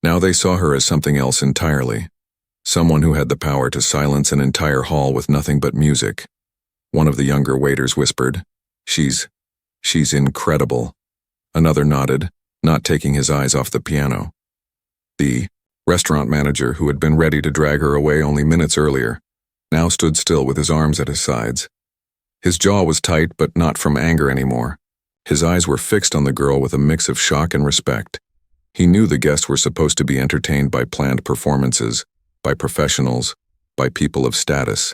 Now they saw her as something else entirely. Someone who had the power to silence an entire hall with nothing but music. One of the younger waiters whispered, She's incredible." Another nodded, not taking his eyes off the piano. The restaurant manager, who had been ready to drag her away only minutes earlier, now stood still with his arms at his sides. His jaw was tight, but not from anger anymore. His eyes were fixed on the girl with a mix of shock and respect. He knew the guests were supposed to be entertained by planned performances, by professionals, by people of status.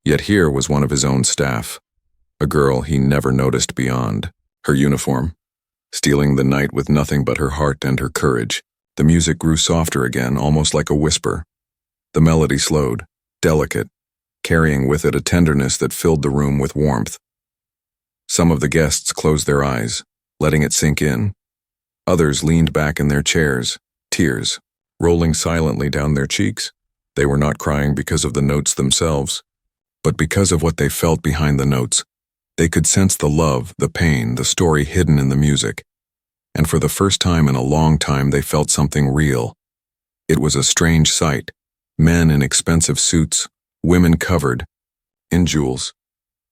Yet here was one of his own staff, a girl he never noticed beyond her uniform, stealing the night with nothing but her heart and her courage. The music grew softer again, almost like a whisper. The melody slowed, delicate, carrying with it a tenderness that filled the room with warmth. Some of the guests closed their eyes, letting it sink in. Others leaned back in their chairs, tears rolling silently down their cheeks. They were not crying because of the notes themselves, but because of what they felt behind the notes. They could sense the love, the pain, the story hidden in the music. And for the first time in a long time, they felt something real. It was a strange sight. Men in expensive suits, women covered in jewels.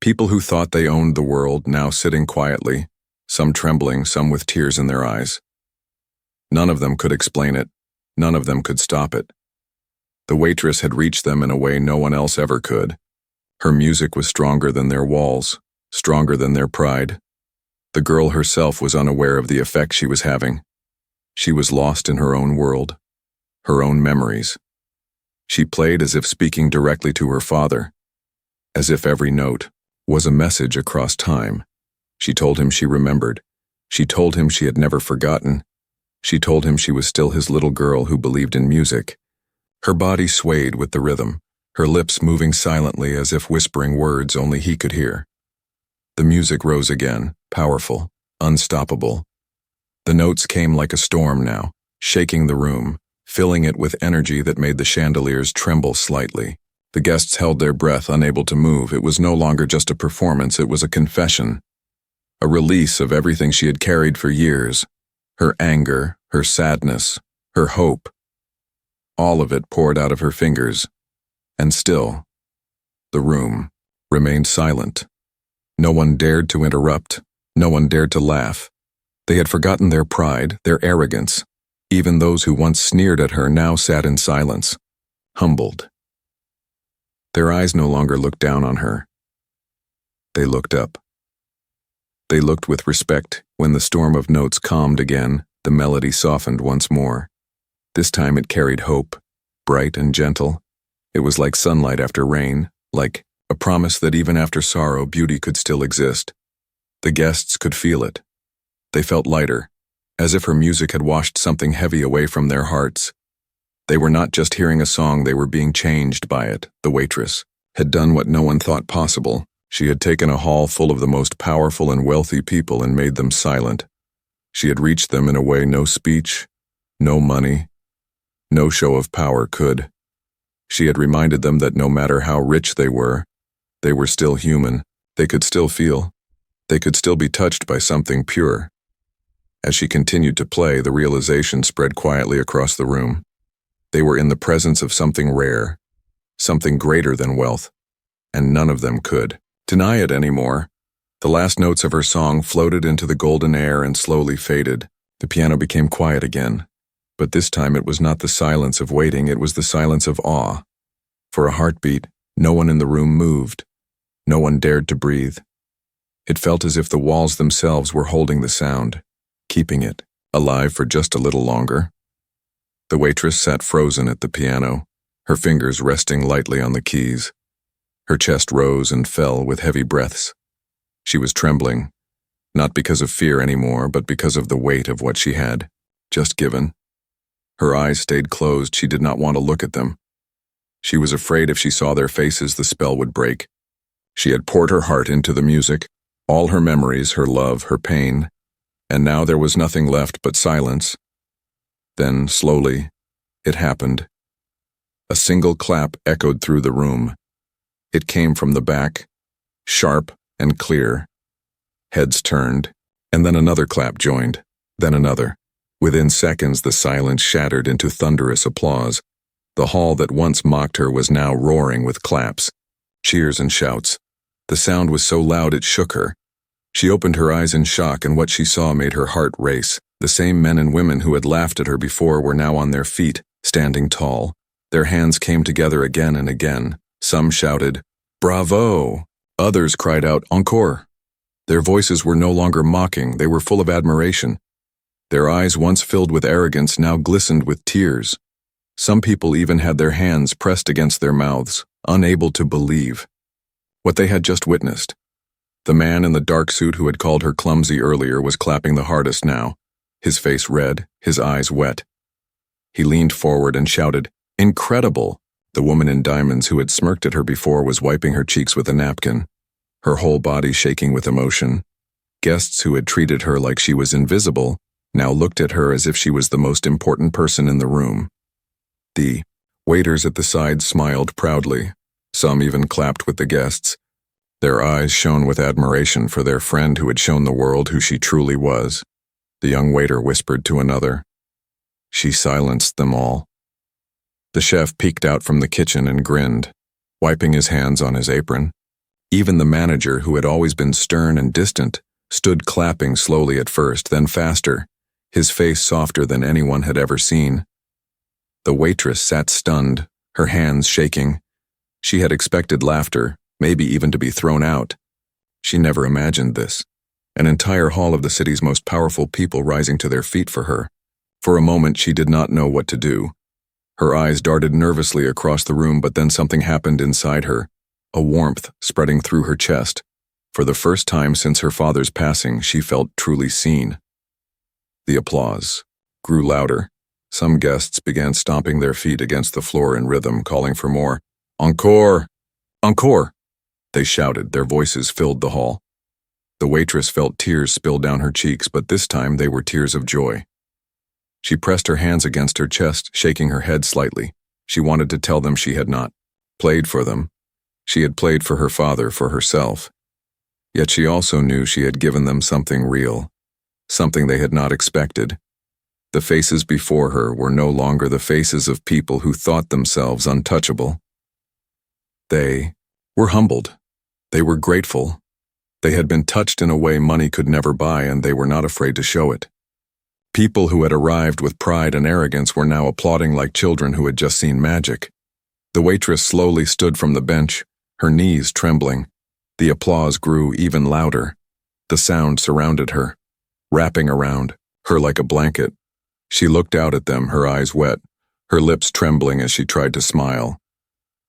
People who thought they owned the world now sitting quietly, some trembling, some with tears in their eyes. None of them could explain it. None of them could stop it. The waitress had reached them in a way no one else ever could. Her music was stronger than their walls, stronger than their pride. The girl herself was unaware of the effect she was having. She was lost in her own world, her own memories. She played as if speaking directly to her father, as if every note was a message across time. She told him she remembered. She told him she had never forgotten. She told him she was still his little girl who believed in music. Her body swayed with the rhythm, her lips moving silently as if whispering words only he could hear. The music rose again, powerful, unstoppable. The notes came like a storm now, shaking the room, filling it with energy that made the chandeliers tremble slightly. The guests held their breath, unable to move. It was no longer just a performance, it was a confession. A release of everything she had carried for years. Her anger, her sadness, her hope. All of it poured out of her fingers. And still, the room remained silent. No one dared to interrupt. No one dared to laugh. They had forgotten their pride, their arrogance. Even those who once sneered at her now sat in silence, humbled. Their eyes no longer looked down on her. They looked up. They looked with respect. When the storm of notes calmed again, the melody softened once more. This time it carried hope, bright and gentle. It was like sunlight after rain, like a promise that even after sorrow, beauty could still exist. The guests could feel it. They felt lighter, as if her music had washed something heavy away from their hearts. They were not just hearing a song, they were being changed by it. The waitress had done what no one thought possible. She had taken a hall full of the most powerful and wealthy people and made them silent. She had reached them in a way no speech, no money, no show of power could. She had reminded them that no matter how rich they were still human. They could still feel. They could still be touched by something pure. As she continued to play, the realization spread quietly across the room. They were in the presence of something rare, something greater than wealth, and none of them could deny it anymore. The last notes of her song floated into the golden air and slowly faded. The piano became quiet again, but this time it was not the silence of waiting, it was the silence of awe. For a heartbeat, no one in the room moved. No one dared to breathe. It felt as if the walls themselves were holding the sound, keeping it alive for just a little longer. The waitress sat frozen at the piano, her fingers resting lightly on the keys. Her chest rose and fell with heavy breaths. She was trembling, not because of fear anymore, but because of the weight of what she had just given. Her eyes stayed closed. She did not want to look at them. She was afraid if she saw their faces, the spell would break. She had poured her heart into the music, all her memories, her love, her pain, and now there was nothing left but silence. Then, slowly, it happened. A single clap echoed through the room. It came from the back, sharp and clear. Heads turned, and then another clap joined, then another. Within seconds, the silence shattered into thunderous applause. The hall that once mocked her was now roaring with claps, cheers, and shouts. The sound was so loud it shook her. She opened her eyes in shock, and what she saw made her heart race. The same men and women who had laughed at her before were now on their feet, standing tall. Their hands came together again and again. Some shouted, "Bravo!" Others cried out, "Encore!" Their voices were no longer mocking, they were full of admiration. Their eyes, once filled with arrogance, now glistened with tears. Some people even had their hands pressed against their mouths, unable to believe what they had just witnessed. The man in the dark suit who had called her clumsy earlier was clapping the hardest now, his face red, his eyes wet. He leaned forward and shouted, "Incredible!" The woman in diamonds who had smirked at her before was wiping her cheeks with a napkin, her whole body shaking with emotion. Guests who had treated her like she was invisible now looked at her as if she was the most important person in the room. The waiters at the side smiled proudly. Some even clapped with the guests. Their eyes shone with admiration for their friend who had shown the world who she truly was. The young waiter whispered to another. She silenced them all. The chef peeked out from the kitchen and grinned, wiping his hands on his apron. Even the manager, who had always been stern and distant, stood clapping slowly at first, then faster, his face softer than anyone had ever seen. The waitress sat stunned, her hands shaking. She had expected laughter, maybe even to be thrown out. She never imagined this. An entire hall of the city's most powerful people rising to their feet for her. For a moment, she did not know what to do. Her eyes darted nervously across the room, but then something happened inside her, a warmth spreading through her chest. For the first time since her father's passing, she felt truly seen. The applause grew louder. Some guests began stomping their feet against the floor in rhythm, calling for more. "Encore! Encore!" They shouted, their voices filled the hall. The waitress felt tears spill down her cheeks, but this time they were tears of joy. She pressed her hands against her chest, shaking her head slightly. She wanted to tell them she had not played for them. She had played for her father, for herself. Yet she also knew she had given them something real, something they had not expected. The faces before her were no longer the faces of people who thought themselves untouchable. They were humbled. They were grateful. They had been touched in a way money could never buy, and they were not afraid to show it. People who had arrived with pride and arrogance were now applauding like children who had just seen magic. The waitress slowly stood from the bench, her knees trembling. The applause grew even louder. The sound surrounded her, wrapping around her like a blanket. She looked out at them, her eyes wet, her lips trembling as she tried to smile.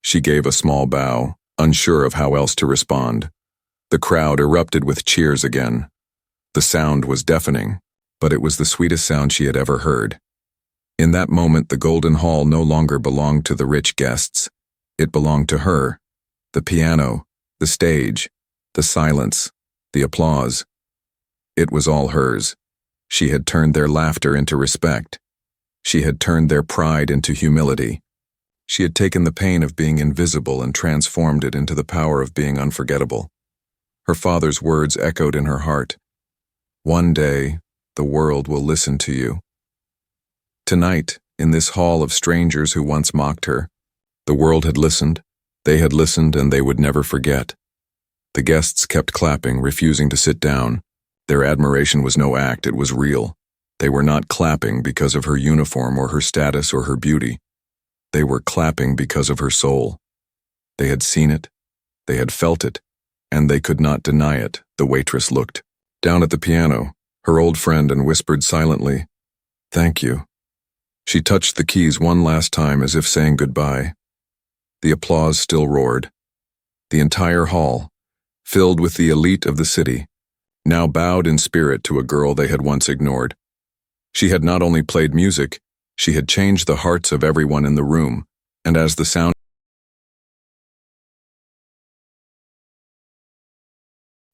She gave a small bow, unsure of how else to respond. The crowd erupted with cheers again. The sound was deafening, but it was the sweetest sound she had ever heard. In that moment, the Golden Hall no longer belonged to the rich guests. It belonged to her. The piano, the stage, the silence, the applause. It was all hers. She had turned their laughter into respect. She had turned their pride into humility. She had taken the pain of being invisible and transformed it into the power of being unforgettable. Her father's words echoed in her heart. One day, the world will listen to you. Tonight, in this hall of strangers who once mocked her, the world had listened, and they would never forget. The guests kept clapping, refusing to sit down. Their admiration was no act, it was real. They were not clapping because of her uniform or her status or her beauty. They were clapping because of her soul. They had seen it, they had felt it, and they could not deny it. The waitress looked down at the piano, her old friend, and whispered silently, "Thank you." She touched the keys one last time as if saying goodbye. The applause still roared. The entire hall, filled with the elite of the city, now bowed in spirit to a girl they had once ignored. She had not only played music, she had changed the hearts of everyone in the room, and as the sound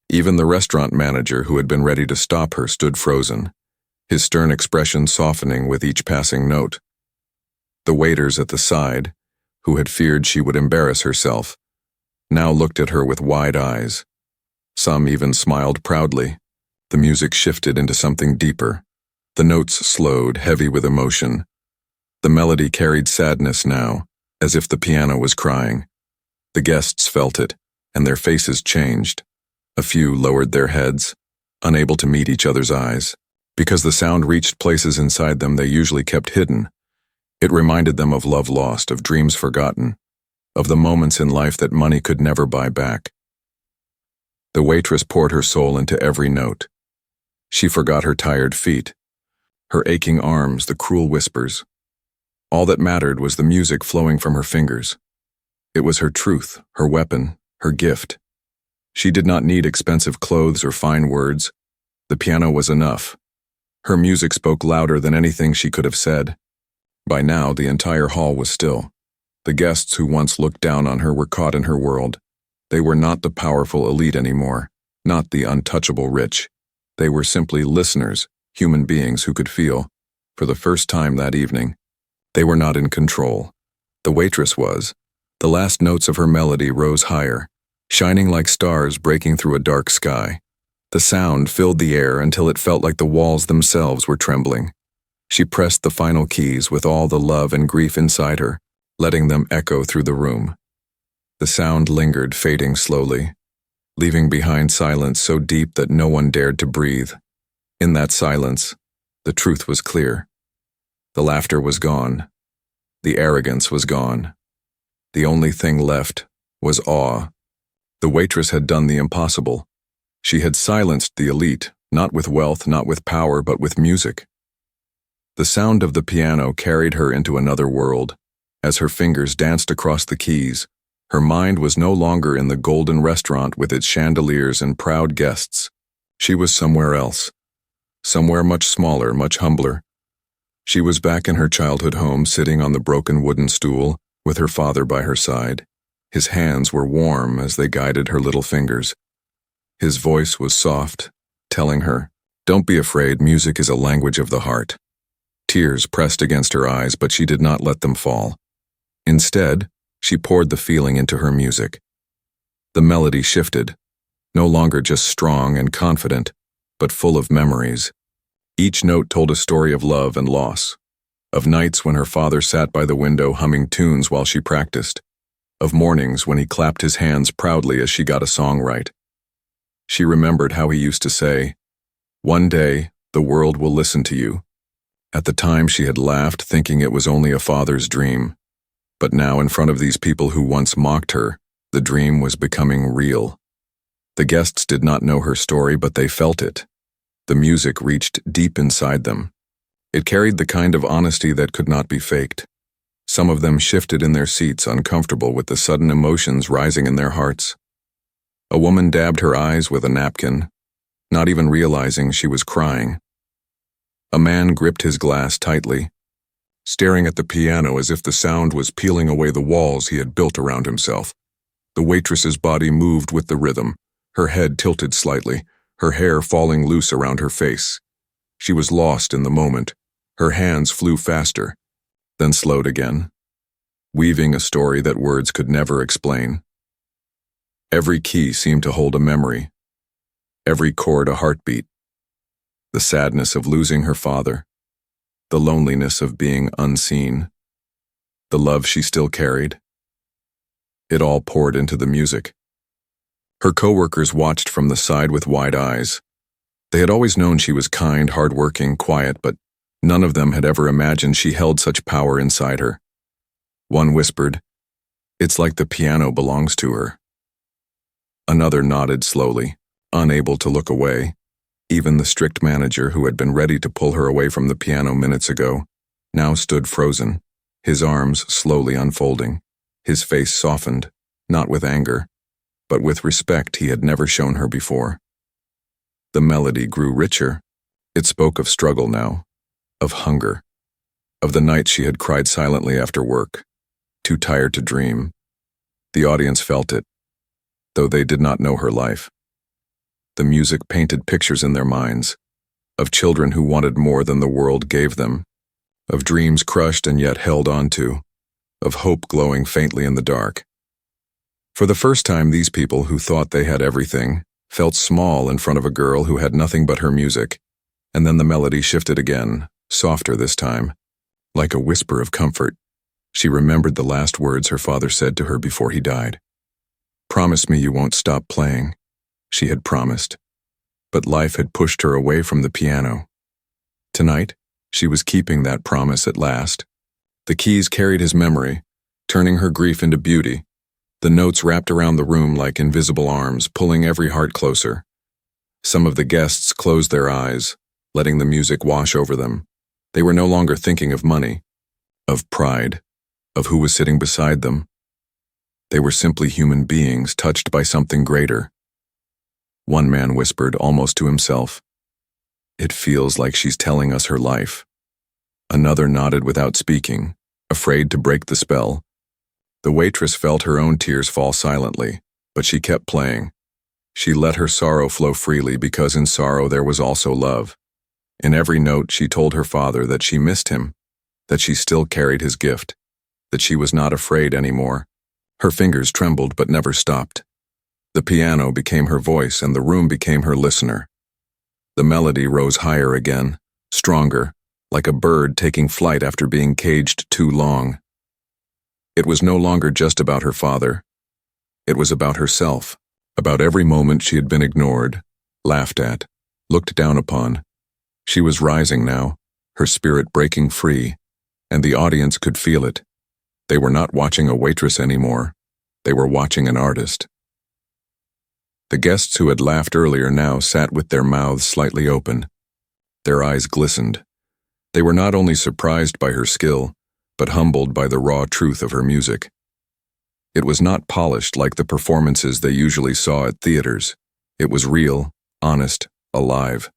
even the restaurant manager who had been ready to stop her stood frozen, his stern expression softening with each passing note. The waiters at the side, who had feared she would embarrass herself, now looked at her with wide eyes. Some even smiled proudly. The music shifted into something deeper, The notes slowed, heavy with emotion. The melody carried sadness now, as if the piano was crying. The guests felt it, and their faces changed. A few lowered their heads, unable to meet each other's eyes. Because the sound reached places inside them they usually kept hidden. It reminded them of love lost, of dreams forgotten, of the moments in life that money could never buy back. The waitress poured her soul into every note. She forgot her tired feet, her aching arms, the cruel whispers. All that mattered was the music flowing from her fingers. It was her truth, her weapon, her gift. She did not need expensive clothes or fine words. The piano was enough. Her music spoke louder than anything she could have said. By now, the entire hall was still. The guests who once looked down on her were caught in her world. They were not the powerful elite anymore, not the untouchable rich. They were simply listeners, human beings who could feel. For the first time that evening, they were not in control. The waitress was. The last notes of her melody rose higher, shining like stars breaking through a dark sky. The sound filled the air until it felt like the walls themselves were trembling. She pressed the final keys with all the love and grief inside her, letting them echo through the room. The sound lingered, fading slowly, leaving behind silence so deep that no one dared to breathe. In that silence, the truth was clear. The laughter was gone. The arrogance was gone. The only thing left was awe. The waitress had done the impossible. She had silenced the elite, not with wealth, not with power, but with music. The sound of the piano carried her into another world. As her fingers danced across the keys, her mind was no longer in the golden restaurant with its chandeliers and proud guests. She was somewhere else. Somewhere much smaller, much humbler. She was back in her childhood home, sitting on the broken wooden stool, with her father by her side. His hands were warm as they guided her little fingers. His voice was soft, telling her, "Don't be afraid, music is a language of the heart." Tears pressed against her eyes, but she did not let them fall. Instead, she poured the feeling into her music. The melody shifted, no longer just strong and confident, but full of memories. Each note told a story of love and loss, of nights when her father sat by the window humming tunes while she practiced, of mornings when he clapped his hands proudly as she got a song right. She remembered how he used to say, "One day, the world will listen to you." At the time she had laughed, thinking it was only a father's dream. But now, in front of these people who once mocked her, the dream was becoming real. The guests did not know her story, but they felt it. The music reached deep inside them. It carried the kind of honesty that could not be faked. Some of them shifted in their seats, uncomfortable with the sudden emotions rising in their hearts. A woman dabbed her eyes with a napkin, not even realizing she was crying. A man gripped his glass tightly, staring at the piano as if the sound was peeling away the walls he had built around himself. The waitress's body moved with the rhythm, her head tilted slightly, her hair falling loose around her face. She was lost in the moment. Her hands flew faster, then slowed again, weaving a story that words could never explain. Every key seemed to hold a memory, every chord a heartbeat. The sadness of losing her father, the loneliness of being unseen, the love she still carried. It all poured into the music. Her coworkers watched from the side with wide eyes. They had always known she was kind, hardworking, quiet, but none of them had ever imagined she held such power inside her. One whispered, "It's like the piano belongs to her." Another nodded slowly, unable to look away. Even the strict manager, who had been ready to pull her away from the piano minutes ago, now stood frozen, his arms slowly unfolding, his face softened, not with anger, but with respect he had never shown her before. The melody grew richer. It spoke of struggle now, of hunger, of the nights she had cried silently after work, too tired to dream. The audience felt it, though they did not know her life. The music painted pictures in their minds, of children who wanted more than the world gave them, of dreams crushed and yet held on to, of hope glowing faintly in the dark. For the first time, these people who thought they had everything felt small in front of a girl who had nothing but her music. And then the melody shifted again, softer this time, like a whisper of comfort. She remembered the last words her father said to her before he died. "Promise me you won't stop playing," she had promised. But life had pushed her away from the piano. Tonight, she was keeping that promise at last. The keys carried his memory, turning her grief into beauty. The notes wrapped around the room like invisible arms, pulling every heart closer. Some of the guests closed their eyes, letting the music wash over them. They were no longer thinking of money, of pride, of who was sitting beside them. They were simply human beings touched by something greater. One man whispered, almost to himself, "It feels like she's telling us her life." Another nodded without speaking, afraid to break the spell. The waitress felt her own tears fall silently, but she kept playing. She let her sorrow flow freely because in sorrow there was also love. In every note she told her father that she missed him, that she still carried his gift, that she was not afraid anymore. Her fingers trembled but never stopped. The piano became her voice and the room became her listener. The melody rose higher again, stronger, like a bird taking flight after being caged too long. It was no longer just about her father. It was about herself, about every moment she had been ignored, laughed at, looked down upon. She was rising now, her spirit breaking free, and the audience could feel it. They were not watching a waitress anymore. They were watching an artist. The guests who had laughed earlier now sat with their mouths slightly open. Their eyes glistened. They were not only surprised by her skill, but humbled by the raw truth of her music. It was not polished like the performances they usually saw at theaters. It was real, honest, alive.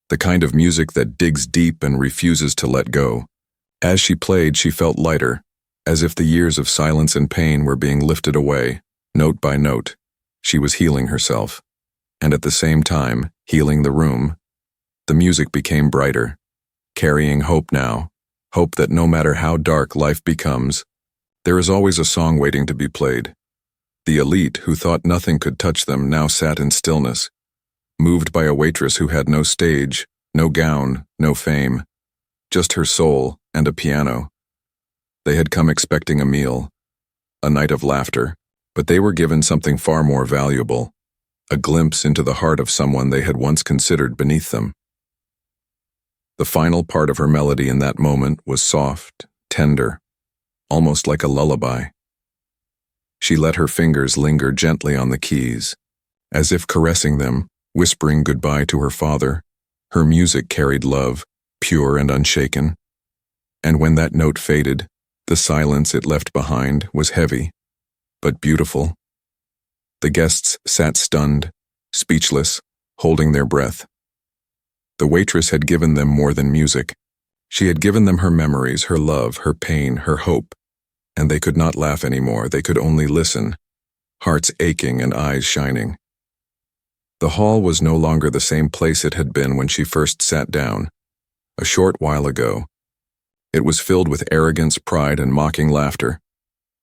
The kind of music that digs deep and refuses to let go. As she played, she felt lighter, as if the years of silence and pain were being lifted away, note by note. She was healing herself, and at the same time, healing the room. The music became brighter, carrying hope now, hope that no matter how dark life becomes, there is always a song waiting to be played. The elite, who thought nothing could touch them, now sat in stillness, moved by a waitress who had no stage, no gown, no fame, just her soul and a piano. They had come expecting a meal, a night of laughter, but they were given something far more valuable, a glimpse into the heart of someone they had once considered beneath them. The final part of her melody in that moment was soft, tender, almost like a lullaby. She let her fingers linger gently on the keys, as if caressing them, whispering goodbye to her father. Her music carried love, pure and unshaken. And when that note faded, the silence it left behind was heavy, but beautiful. The guests sat stunned, speechless, holding their breath. The waitress had given them more than music. She had given them her memories, her love, her pain, her hope. And they could not laugh anymore, they could only listen, hearts aching and eyes shining. The hall was no longer the same place it had been when she first sat down, a short while ago. It was filled with arrogance, pride, and mocking laughter.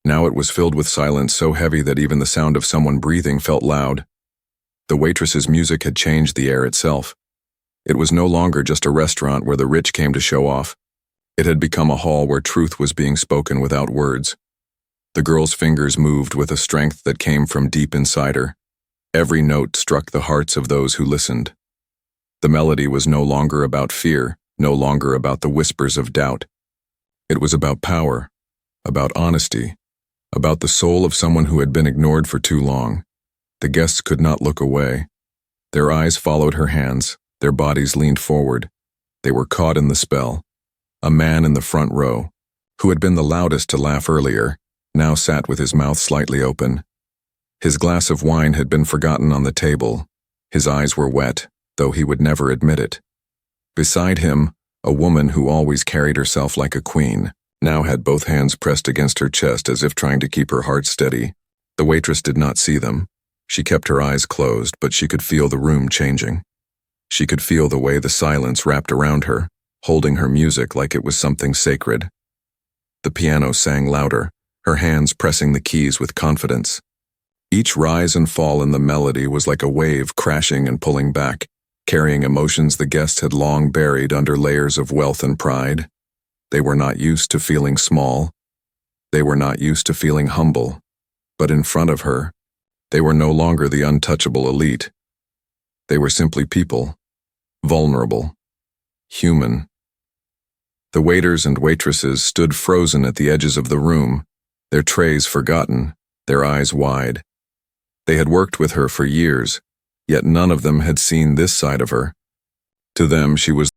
Now it was filled with silence so heavy that even the sound of someone breathing felt loud. The waitress's music had changed the air itself. It was no longer just a restaurant where the rich came to show off. It had become a hall where truth was being spoken without words. The girl's fingers moved with a strength that came from deep inside her. Every note struck the hearts of those who listened. The melody was no longer about fear, no longer about the whispers of doubt. It was about power, about honesty, about the soul of someone who had been ignored for too long. The guests could not look away. Their eyes followed her hands, their bodies leaned forward. They were caught in the spell. A man in the front row, who had been the loudest to laugh earlier, now sat with his mouth slightly open. His glass of wine had been forgotten on the table. His eyes were wet, though he would never admit it. Beside him, a woman who always carried herself like a queen, now had both hands pressed against her chest as if trying to keep her heart steady. The waitress did not see them. She kept her eyes closed, but she could feel the room changing. She could feel the way the silence wrapped around her, holding her music like it was something sacred. The piano sang louder, her hands pressing the keys with confidence. Each rise and fall in the melody was like a wave crashing and pulling back, carrying emotions the guests had long buried under layers of wealth and pride. They were not used to feeling small. They were not used to feeling humble. But in front of her, they were no longer the untouchable elite. They were simply people, vulnerable, human. The waiters and waitresses stood frozen at the edges of the room, their trays forgotten, their eyes wide. They had worked with her for years, yet none of them had seen this side of her. To them, she was.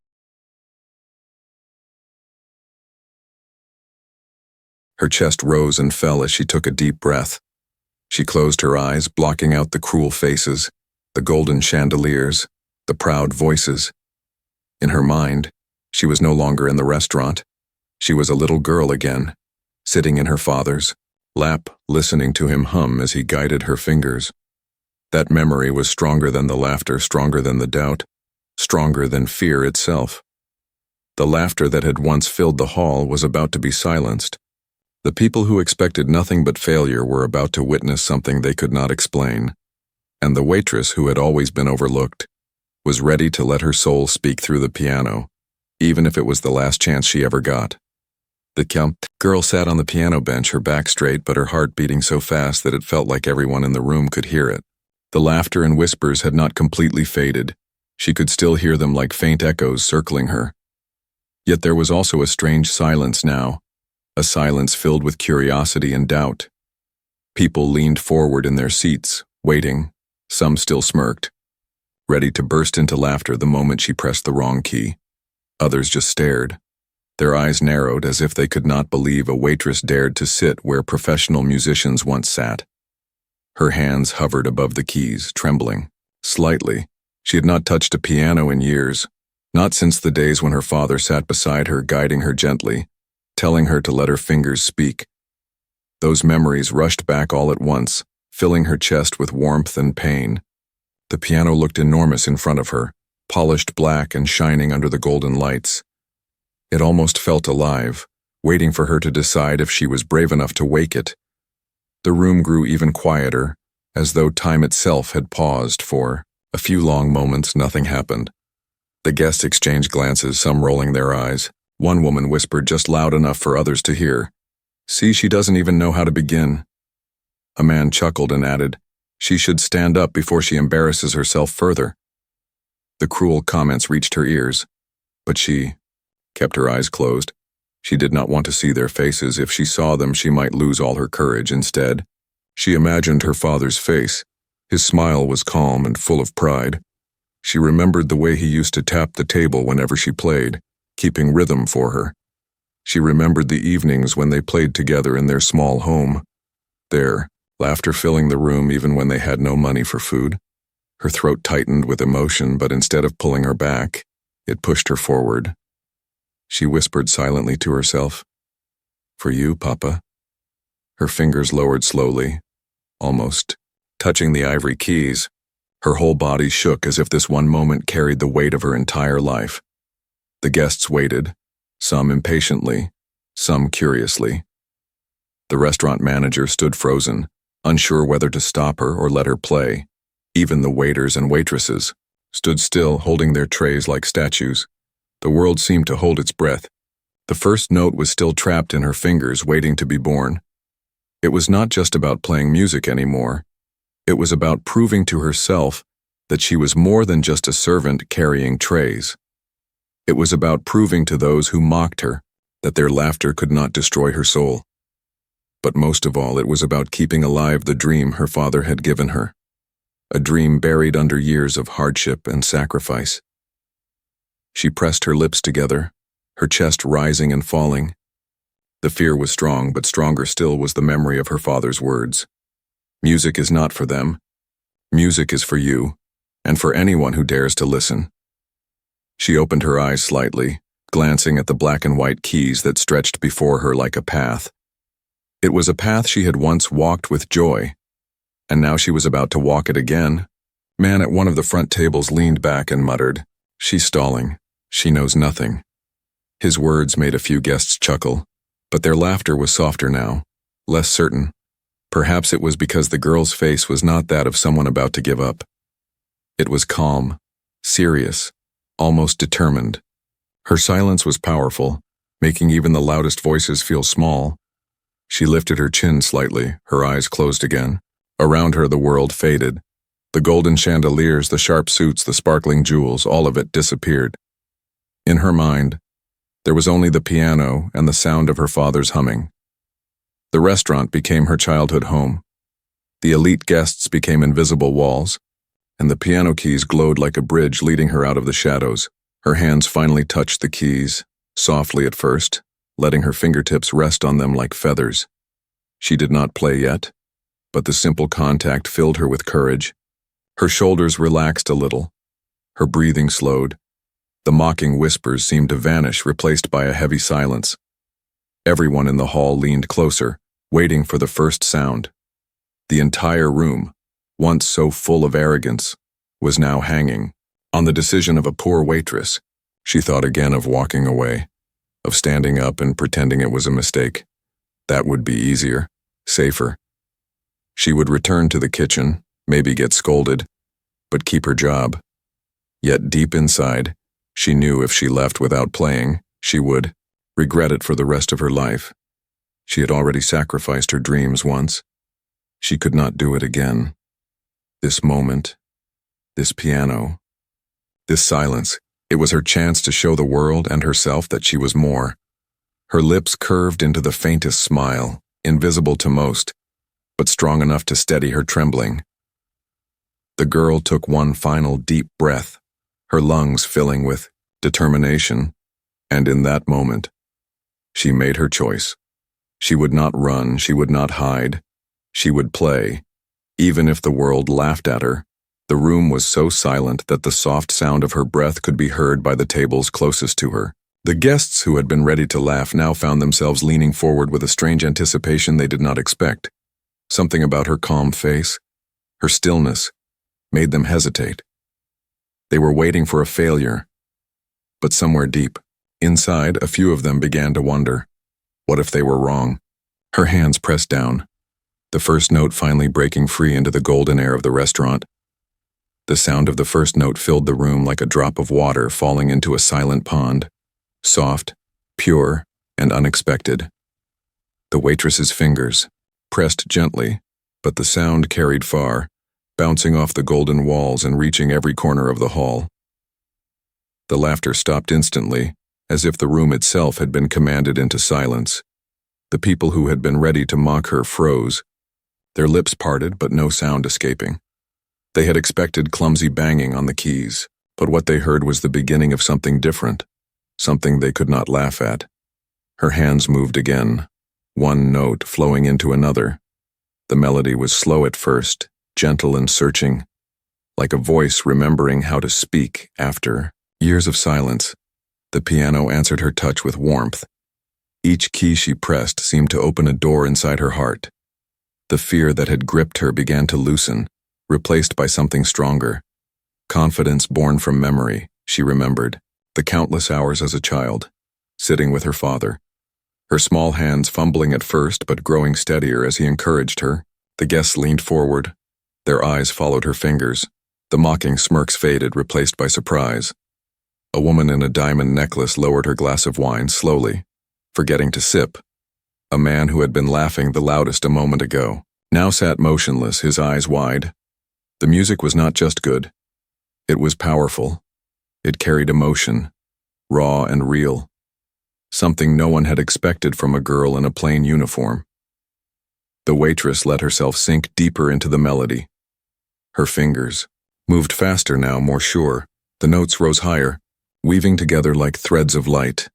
Her chest rose and fell as she took a deep breath. She closed her eyes, blocking out the cruel faces, the golden chandeliers, the proud voices. In her mind, she was no longer in the restaurant. She was a little girl again, sitting in her father's lap, listening to him hum as he guided her fingers. That memory was stronger than the laughter, stronger than the doubt, stronger than fear itself. The laughter that had once filled the hall was about to be silenced. The people who expected nothing but failure were about to witness something they could not explain. And the waitress, who had always been overlooked, was ready to let her soul speak through the piano, even if it was the last chance she ever got. The girl sat on the piano bench, her back straight but her heart beating so fast that it felt like everyone in the room could hear it. The laughter and whispers had not completely faded. She could still hear them like faint echoes circling her. Yet there was also a strange silence now, a silence filled with curiosity and doubt. People leaned forward in their seats, waiting. Some still smirked, ready to burst into laughter the moment she pressed the wrong key. Others just stared. Their eyes narrowed as if they could not believe a waitress dared to sit where professional musicians once sat. Her hands hovered above the keys, trembling. Slightly. She had not touched a piano in years, not since the days when her father sat beside her, guiding her gently, telling her to let her fingers speak. Those memories rushed back all at once, filling her chest with warmth and pain. The piano looked enormous in front of her, polished black and shining under the golden lights. It almost felt alive, waiting for her to decide if she was brave enough to wake it. The room grew even quieter, as though time itself had paused. For a few long moments, nothing happened. The guests exchanged glances, some rolling their eyes. One woman whispered just loud enough for others to hear, "See, she doesn't even know how to begin." A man chuckled and added, "She should stand up before she embarrasses herself further." The cruel comments reached her ears, but she kept her eyes closed. She did not want to see their faces. If she saw them, she might lose all her courage. Instead, she imagined her father's face. His smile was calm and full of pride. She remembered the way he used to tap the table whenever she played, keeping rhythm for her. She remembered the evenings when they played together in their small home. Their laughter filling the room even when they had no money for food. Her throat tightened with emotion, but instead of pulling her back, it pushed her forward. She whispered silently to herself, "For you, Papa." Her fingers lowered slowly, almost touching the ivory keys. Her whole body shook as if this one moment carried the weight of her entire life. The guests waited, some impatiently, some curiously. The restaurant manager stood frozen, unsure whether to stop her or let her play. Even the waiters and waitresses stood still, holding their trays like statues. The world seemed to hold its breath. The first note was still trapped in her fingers, waiting to be born. It was not just about playing music anymore. It was about proving to herself that she was more than just a servant carrying trays. It was about proving to those who mocked her that their laughter could not destroy her soul. But most of all, it was about keeping alive the dream her father had given her. A dream buried under years of hardship and sacrifice. She pressed her lips together, her chest rising and falling. The fear was strong, but stronger still was the memory of her father's words. Music is not for them. Music is for you, and for anyone who dares to listen. She opened her eyes slightly, glancing at the black and white keys that stretched before her like a path. It was a path she had once walked with joy, and now she was about to walk it again. Man at one of the front tables leaned back and muttered, "She's stalling. She knows nothing." His words made a few guests chuckle, but their laughter was softer now, less certain. Perhaps it was because the girl's face was not that of someone about to give up. It was calm, serious, almost determined. Her silence was powerful, making even the loudest voices feel small. She lifted her chin slightly, her eyes closed again. Around her the world faded. The golden chandeliers, the sharp suits, the sparkling jewels, all of it disappeared. In her mind, there was only the piano and the sound of her father's humming. The restaurant became her childhood home. The elite guests became invisible walls, and the piano keys glowed like a bridge leading her out of the shadows. Her hands finally touched the keys, softly at first, letting her fingertips rest on them like feathers. She did not play yet, but the simple contact filled her with courage. Her shoulders relaxed a little. Her breathing slowed. The mocking whispers seemed to vanish, replaced by a heavy silence. Everyone in the hall leaned closer, waiting for the first sound. The entire room, once so full of arrogance, was now hanging on the decision of a poor waitress. She thought again of walking away, of standing up and pretending it was a mistake. That would be easier, safer. She would return to the kitchen, maybe get scolded, but keep her job. Yet deep inside, she knew if she left without playing, she would regret it for the rest of her life. She had already sacrificed her dreams once. She could not do it again. This moment, this piano, this silence, it was her chance to show the world and herself that she was more. Her lips curved into the faintest smile, invisible to most, but strong enough to steady her trembling. The girl took one final deep breath, her lungs filling with determination, and in that moment, she made her choice. She would not run, she would not hide. She would play, even if the world laughed at her. The room was so silent that the soft sound of her breath could be heard by the tables closest to her. The guests who had been ready to laugh now found themselves leaning forward with a strange anticipation they did not expect. Something about her calm face, her stillness, made them hesitate. They were waiting for a failure, but somewhere deep, inside, a few of them began to wonder, what if they were wrong? Her hands pressed down, the first note finally breaking free into the golden air of the restaurant. The sound of the first note filled the room like a drop of water falling into a silent pond, soft, pure, and unexpected. The waitress's fingers pressed gently, but the sound carried far, bouncing off the golden walls and reaching every corner of the hall. The laughter stopped instantly, as if the room itself had been commanded into silence. The people who had been ready to mock her froze, their lips parted but no sound escaping. They had expected clumsy banging on the keys, but what they heard was the beginning of something different, something they could not laugh at. Her hands moved again, one note flowing into another. The melody was slow at first, gentle and searching, like a voice remembering how to speak after years of silence. The piano answered her touch with warmth. Each key she pressed seemed to open a door inside her heart. The fear that had gripped her began to loosen, replaced by something stronger. Confidence born from memory, she remembered, the countless hours as a child, sitting with her father. Her small hands fumbling at first but growing steadier as he encouraged her. The guests leaned forward. Their eyes followed her fingers. The mocking smirks faded, replaced by surprise. A woman in a diamond necklace lowered her glass of wine slowly, forgetting to sip. A man who had been laughing the loudest a moment ago now sat motionless, his eyes wide. The music was not just good. It was powerful. It carried emotion, raw and real. Something no one had expected from a girl in a plain uniform. The waitress let herself sink deeper into the melody. Her fingers moved faster now, more sure. The notes rose higher, weaving together like threads of light.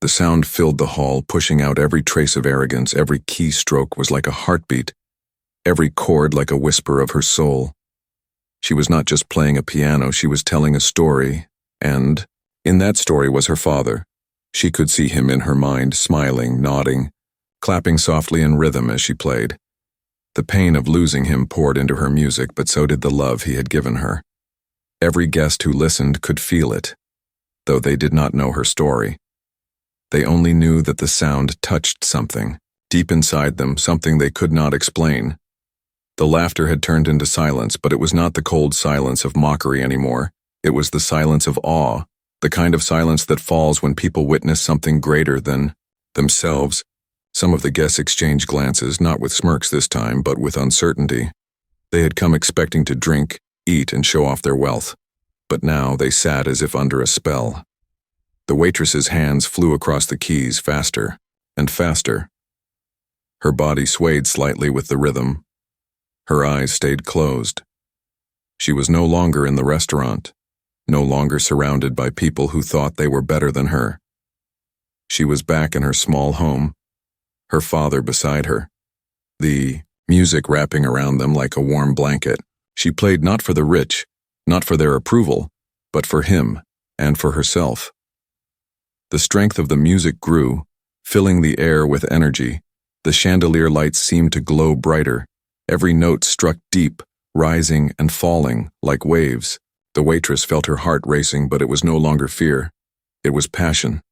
The sound filled the hall, pushing out every trace of arrogance. Every keystroke was like a heartbeat, every chord like a whisper of her soul. She was not just playing a piano, she was telling a story, and in that story was her father. She could see him in her mind, smiling, nodding, clapping softly in rhythm as she played. The pain of losing him poured into her music, but so did the love he had given her. Every guest who listened could feel it, though they did not know her story. They only knew that the sound touched something, deep inside them, something they could not explain. The laughter had turned into silence, but it was not the cold silence of mockery anymore. It was the silence of awe, the kind of silence that falls when people witness something greater than themselves. Some of the guests exchanged glances, not with smirks this time, but with uncertainty. They had come expecting to drink, eat, and show off their wealth. But now they sat as if under a spell. The waitress's hands flew across the keys faster and faster. Her body swayed slightly with the rhythm. Her eyes stayed closed. She was no longer in the restaurant, no longer surrounded by people who thought they were better than her. She was back in her small home, her father beside her, the music wrapping around them like a warm blanket. She played not for the rich, not for their approval, but for him and for herself. The strength of the music grew, filling the air with energy. The chandelier lights seemed to glow brighter. Every note struck deep, rising and falling like waves. The waitress felt her heart racing, but it was no longer fear. It was passion.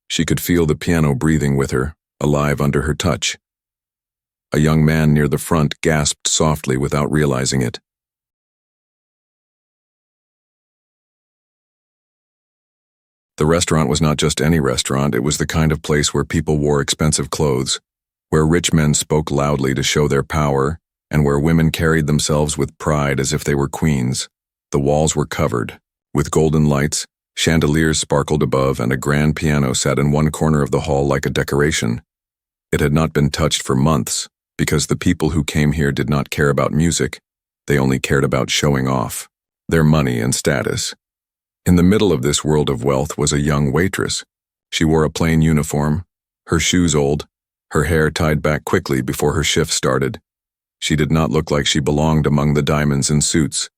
She could feel the piano breathing with her, alive under her touch. A young man near the front gasped softly without realizing it. The restaurant was not just any restaurant, it was the kind of place where people wore expensive clothes, where rich men spoke loudly to show their power, and where women carried themselves with pride as if they were queens. The walls were covered with golden lights, chandeliers sparkled above, and a grand piano sat in one corner of the hall like a decoration. It had not been touched for months, because the people who came here did not care about music. They only cared about showing off their money and status. In the middle of this world of wealth was a young waitress. She wore a plain uniform, her shoes old, her hair tied back quickly before her shift started. She did not look like she belonged among the diamonds and suits,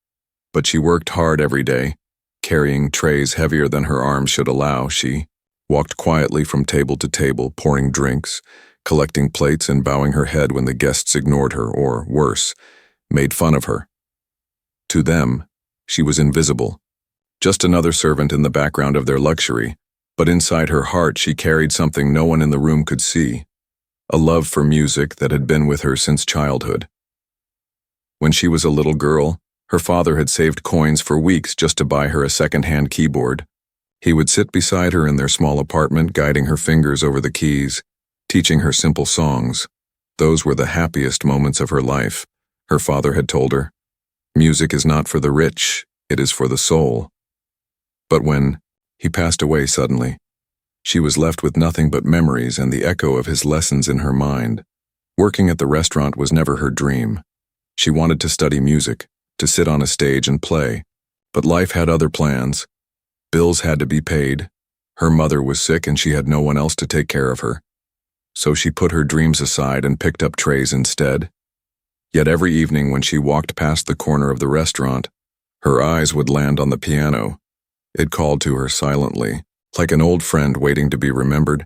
but she worked hard every day, carrying trays heavier than her arms should allow. She walked quietly from table to table, pouring drinks, collecting plates, and bowing her head when the guests ignored her or, worse, made fun of her. To them, she was invisible, just another servant in the background of their luxury, but inside her heart she carried something no one in the room could see, a love for music that had been with her since childhood. When she was a little girl, her father had saved coins for weeks just to buy her a second-hand keyboard. He would sit beside her in their small apartment, guiding her fingers over the keys, teaching her simple songs. Those were the happiest moments of her life, her father had told her. Music is not for the rich, it is for the soul. But when he passed away suddenly, she was left with nothing but memories and the echo of his lessons in her mind. Working at the restaurant was never her dream. She wanted to study music, to sit on a stage and play, but life had other plans. Bills had to be paid. Her mother was sick and she had no one else to take care of her. So she put her dreams aside and picked up trays instead. Yet every evening when she walked past the corner of the restaurant, her eyes would land on the piano. It called to her silently, like an old friend waiting to be remembered.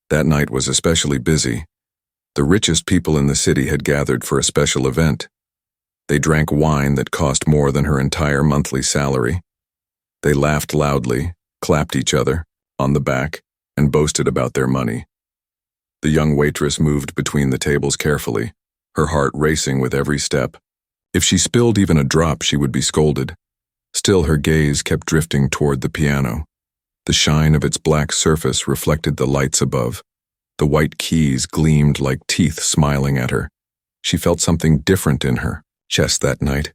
That night was especially busy. The richest people in the city had gathered for a special event. They drank wine that cost more than her entire monthly salary. They laughed loudly, clapped each other on the back, and boasted about their money. The young waitress moved between the tables carefully, her heart racing with every step. If she spilled even a drop, she would be scolded. Still, her gaze kept drifting toward the piano. The shine of its black surface reflected the lights above. The white keys gleamed like teeth smiling at her. She felt something different in her chest that night.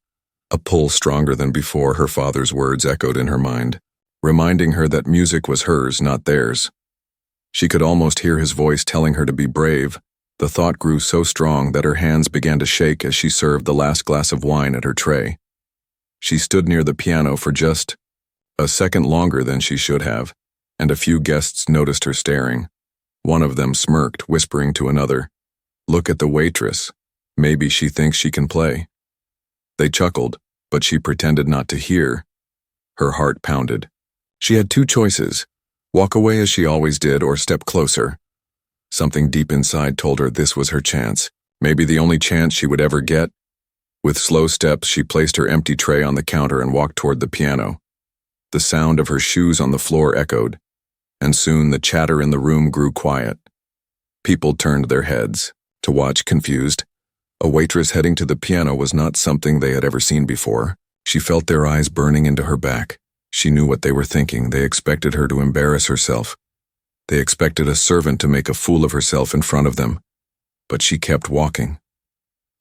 A pull stronger than before. Her father's words echoed in her mind, reminding her that music was hers, not theirs. She could almost hear his voice telling her to be brave. The thought grew so strong that her hands began to shake as she served the last glass of wine at her tray. She stood near the piano for just a second longer than she should have, and a few guests noticed her staring. One of them smirked, whispering to another, "Look at the waitress. Maybe she thinks she can play." They chuckled, but she pretended not to hear. Her heart pounded. She had two choices: walk away as she always did, or step closer. Something deep inside told her this was her chance, maybe the only chance she would ever get. With slow steps, she placed her empty tray on the counter and walked toward the piano. The sound of her shoes on the floor echoed, and soon the chatter in the room grew quiet. People turned their heads to watch, confused. A waitress heading to the piano was not something they had ever seen before. She felt their eyes burning into her back. She knew what they were thinking. They expected her to embarrass herself. They expected a servant to make a fool of herself in front of them. But she kept walking.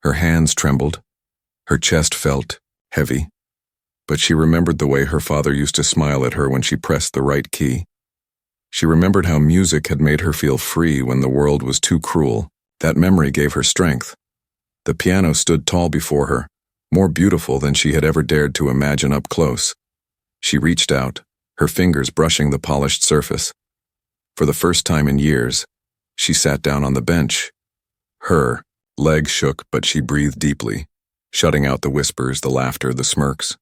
Her hands trembled. Her chest felt heavy. But she remembered the way her father used to smile at her when she pressed the right key. She remembered how music had made her feel free when the world was too cruel. That memory gave her strength. The piano stood tall before her, more beautiful than she had ever dared to imagine up close. She reached out, her fingers brushing the polished surface. For the first time in years, she sat down on the bench. Her legs shook, but she breathed deeply, shutting out the whispers, the laughter, the smirks.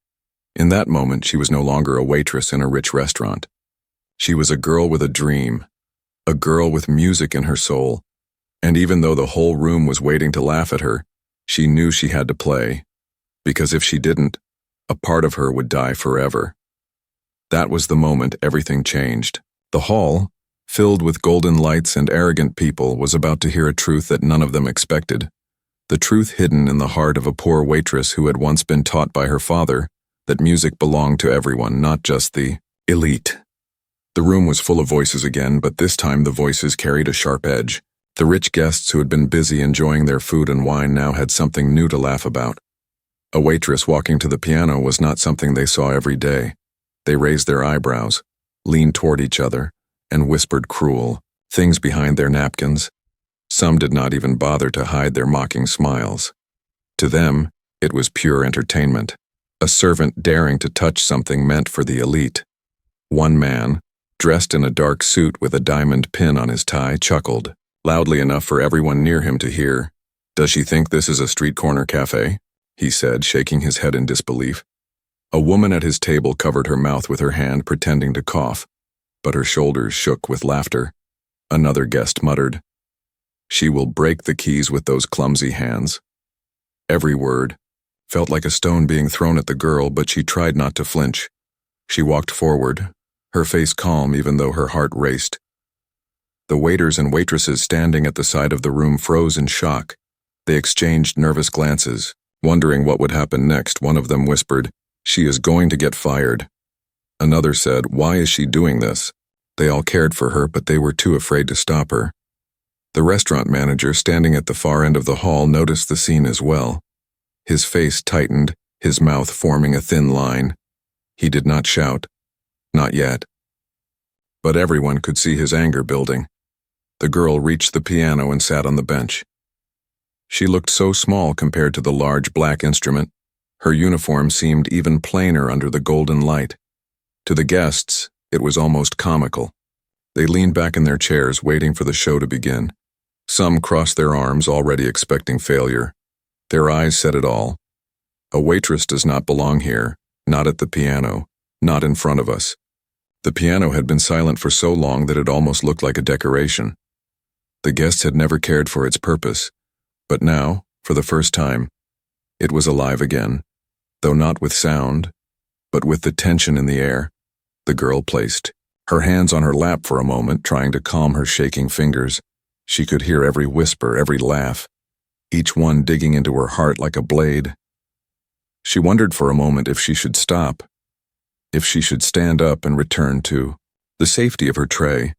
In that moment, she was no longer a waitress in a rich restaurant. She was a girl with a dream, a girl with music in her soul. And even though the whole room was waiting to laugh at her, she knew she had to play, because if she didn't, a part of her would die forever. That was the moment everything changed. The hall, filled with golden lights and arrogant people, was about to hear a truth that none of them expected. The truth hidden in the heart of a poor waitress who had once been taught by her father that music belonged to everyone, not just the elite. The room was full of voices again, but this time the voices carried a sharp edge. The rich guests who had been busy enjoying their food and wine now had something new to laugh about. A waitress walking to the piano was not something they saw every day. They raised their eyebrows, leaned toward each other, and whispered cruel things behind their napkins. Some did not even bother to hide their mocking smiles. To them, it was pure entertainment. A servant daring to touch something meant for the elite. One man, dressed in a dark suit with a diamond pin on his tie, chuckled, loudly enough for everyone near him to hear. "Does she think this is a street corner cafe?" he said, shaking his head in disbelief. A woman at his table covered her mouth with her hand, pretending to cough, but her shoulders shook with laughter. Another guest muttered, "She will break the keys with those clumsy hands." Every word felt like a stone being thrown at the girl, but she tried not to flinch. She walked forward, her face calm even though her heart raced. The waiters and waitresses standing at the side of the room froze in shock. They exchanged nervous glances, wondering what would happen next. One of them whispered, "She is going to get fired." Another said, "Why is she doing this?" They all cared for her, but they were too afraid to stop her. The restaurant manager, standing at the far end of the hall, noticed the scene as well. His face tightened, his mouth forming a thin line. He did not shout. Not yet. But everyone could see his anger building. The girl reached the piano and sat on the bench. She looked so small compared to the large black instrument. Her uniform seemed even plainer under the golden light. To the guests, it was almost comical. They leaned back in their chairs, waiting for the show to begin. Some crossed their arms, already expecting failure. Their eyes said it all. A waitress does not belong here, not at the piano, not in front of us. The piano had been silent for so long that it almost looked like a decoration. The guests had never cared for its purpose, but now, for the first time, it was alive again, though not with sound, but with the tension in the air. The girl placed her hands on her lap for a moment, trying to calm her shaking fingers. She could hear every whisper, every laugh, each one digging into her heart like a blade. She wondered for a moment if she should stop, if she should stand up and return to the safety of her tray.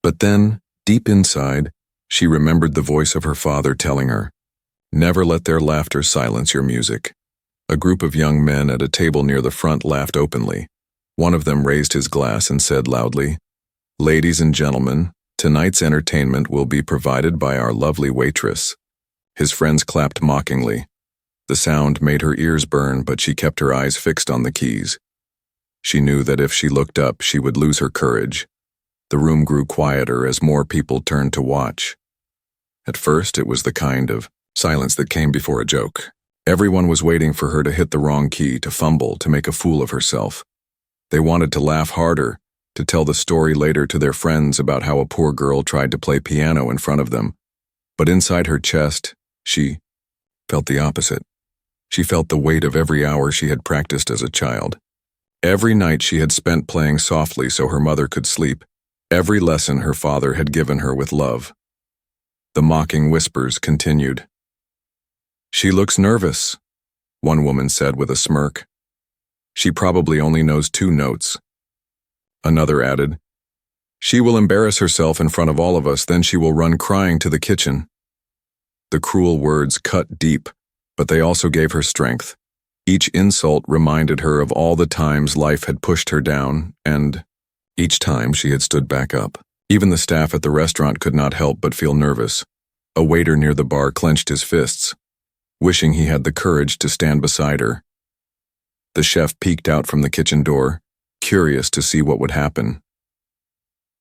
But then, deep inside, she remembered the voice of her father telling her, "Never let their laughter silence your music." A group of young men at a table near the front laughed openly. One of them raised his glass and said loudly, "Ladies and gentlemen, tonight's entertainment will be provided by our lovely waitress." His friends clapped mockingly. The sound made her ears burn, but she kept her eyes fixed on the keys. She knew that if she looked up, she would lose her courage. The room grew quieter as more people turned to watch. At first, it was the kind of silence that came before a joke. Everyone was waiting for her to hit the wrong key, to fumble, to make a fool of herself. They wanted to laugh harder, to tell the story later to their friends about how a poor girl tried to play piano in front of them. But inside her chest, she felt the opposite. She felt the weight of every hour she had practiced as a child. Every night she had spent playing softly so her mother could sleep. Every lesson her father had given her with love. The mocking whispers continued. "She looks nervous. one woman said with a smirk. She probably only knows 2 notes. Another added, she will embarrass herself in front of all of us, then she will run crying to the kitchen. The cruel words cut deep, but they also gave her strength. Each insult reminded her of all the times life had pushed her down, and each time she had stood back up. Even the staff at the restaurant could not help but feel nervous. A waiter near the bar clenched his fists, wishing he had the courage to stand beside her. The chef peeked out from the kitchen door, curious to see what would happen.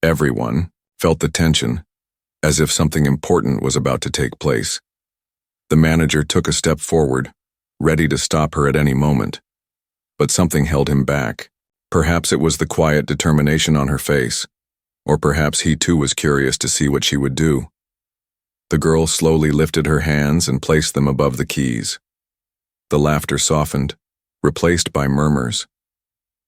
Everyone felt the tension, as if something important was about to take place. The manager took a step forward, ready to stop her at any moment. But something held him back. Perhaps it was the quiet determination on her face, or perhaps he too was curious to see what she would do. The girl slowly lifted her hands and placed them above the keys. The laughter softened, replaced by murmurs.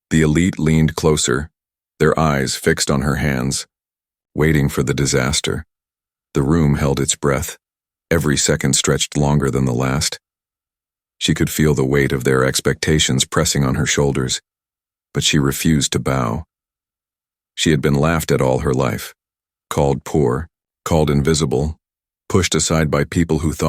The elite leaned closer, their eyes fixed on her hands, waiting for the disaster. The room held its breath. Every second stretched longer than the last. She could feel the weight of their expectations pressing on her shoulders, but she refused to bow. She had been laughed at all her life, called poor, called invisible, pushed aside by people who thought